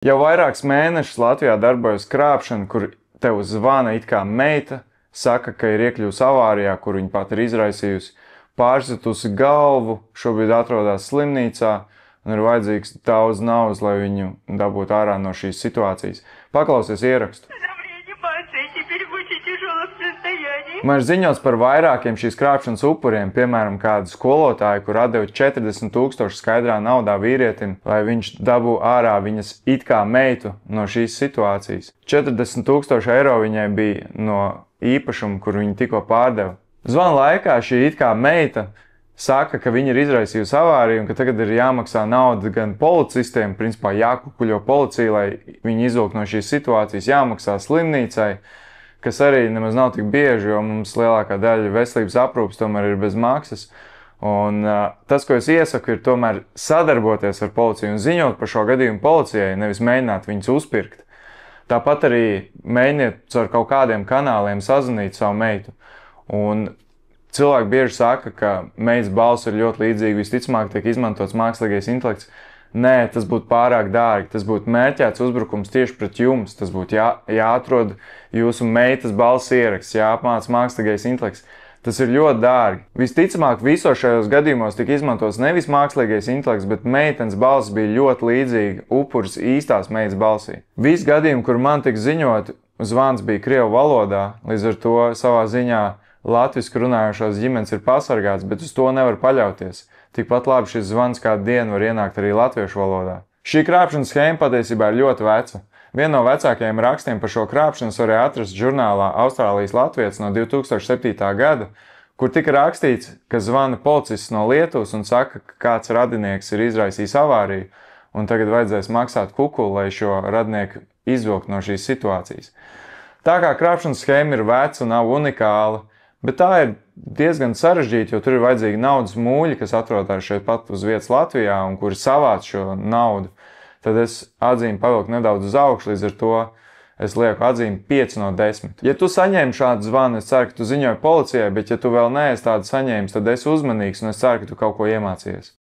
Jau vairākus mēnešus Latvijā darbojas krāpšana, kur tev zvana it kā meita, saka, ka ir iekļuvusi avārijā, kur viņa pat ir izraisījusi, pārsitusi galvu, šobrīd atrodas slimnīcā un ir vajadzīgs daudz naudas, lai viņu dabūtu ārā no šīs situācijas. Paklausies ierakstu. Man ir ziņots par vairākiem šīs krāpšanas upuriem, piemēram, kādu skolotāju, kur atdeva 40 000 skaidrā naudā vīrietim, lai viņš dabū ārā viņas it kā meitu no šīs situācijas. 40 000 eiro viņai bija no īpašuma, kur viņa tikko pārdeva. Zvana laikā šī it kā meita saka, ka viņa ir izraisījusi avāriju un ka tagad ir jāmaksā nauda gan policistiem, principā jākukuļo policija, lai viņi izvilk no šīs situācijas, jāmaksā slimnīcai, kas arī nemaz nav tik bieži, jo mums lielākā daļa veselības aprūpes tomēr ir bez maksas. Un tas, ko es iesaku, ir tomēr sadarboties ar policiju un ziņot par šo gadījumu policijai, nevis mēģināt viņus uzpirkt. Tāpat arī mēģiniet caur kaut kādiem kanāliem sazvanīt savu meitu. Un cilvēki bieži saka, ka meitas balss ir ļoti līdzīga, visticamāk tiek izmantots mākslīgais intelekts. Nē, tas būtu pārāk dārgi, tas būtu mērķēts uzbrukums tieši pret jums, tas būtu jāatrod jūsu meitas balss ieraksts, jāapmāca mākslīgais intelekts. Tas ir ļoti dārgi. Visticamāk, visos šajos gadījumos tika izmantots nevis mākslīgais intelekts, bet meitenes balss bija ļoti līdzīga upuris īstās meitas balsī. Visi gadījumi, kur man tika ziņot, zvans bija krievu valodā, līdz ar to savā ziņā latviski runājošās ģimenes ir pasargāts, bet uz to nevar paļauties. Tikpat labi šis zvans kādu dienu var ienākt arī latviešu valodā. Šī krāpšanas schēma patiesībā ir ļoti veca. Viena no vecākajiem rakstiem par šo krāpšanas varēja atrast žurnālā Austrālijas Latvijas no 2007. gada, kur tika rakstīts, ka zvana policists no Lietuvas un saka, ka kāds radinieks ir izraisījis avāriju un tagad vajadzēs maksāt kukuli, lai šo radinieku izvilkt no šīs situācijas. Tā kā krāpšanas schēma ir veca un nav unikāla, bet tā ir diezgan sarežģīta, jo tur ir vajadzīgi naudas mūļi, kas atrodas šeit pat uz vietas Latvijā un kuri savāc šo naudu. Tad es atzīmi pavilku nedaudz uz augšu, līdz ar to es lieku atzīmi 5 no 10. Ja tu saņēmi šādu zvanu, es ceru, ka tu ziņoji policijai, bet ja tu vēl neesi tādu saņēmis, tad esi uzmanīgs un es ceru, ka tu kaut ko iemācījies.